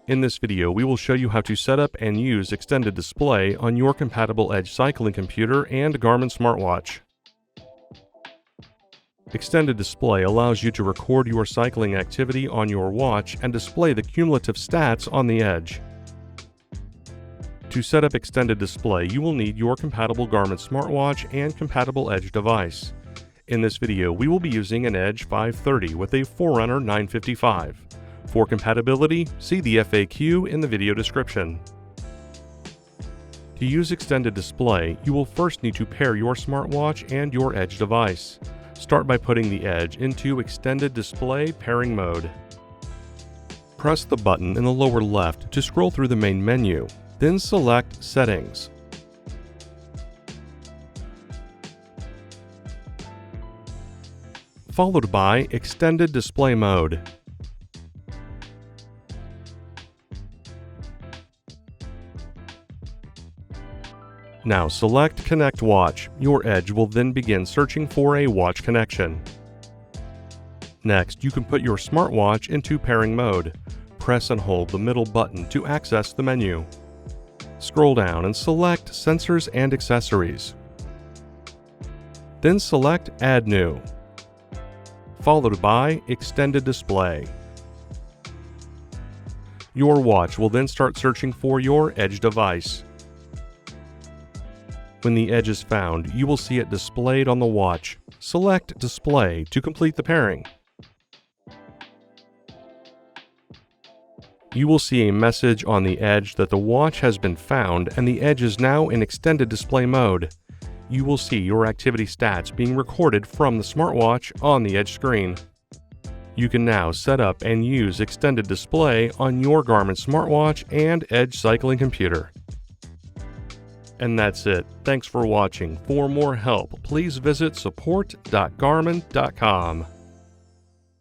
In this video, we will show you how to set up and use extended display on your compatible Edge cycling computer and Garmin smartwatch. Extended display allows you to record your cycling activity on your watch and display the cumulative stats on the Edge. To set up extended display, you will need your compatible Garmin smartwatch and compatible Edge device. In this video, we will be using an Edge 530 with a Forerunner 955. For compatibility, see the FAQ in the video description. To use extended display, you will first need to pair your smartwatch and your Edge device. Start by putting the Edge into extended display pairing mode. Press the button in the lower left to scroll through the main menu, then select Settings. Followed by Extended Display Mode. Now select Connect Watch. Your Edge will then begin searching for a watch connection. Next, you can put your smartwatch into pairing mode. Press and hold the middle button to access the menu. Scroll down and select Sensors and Accessories. Then select Add New, followed by Extended Display. Your watch will then start searching for your Edge device. When the Edge is found, you will see it displayed on the watch. Select Display to complete the pairing. You will see a message on the Edge that the watch has been found and the Edge is now in extended display mode. You will see your activity stats being recorded from the smartwatch on the Edge screen. You can now set up and use extended display on your Garmin smartwatch and Edge cycling computer. And that's it. Thanks for watching. For more help, please visit support.garmin.com.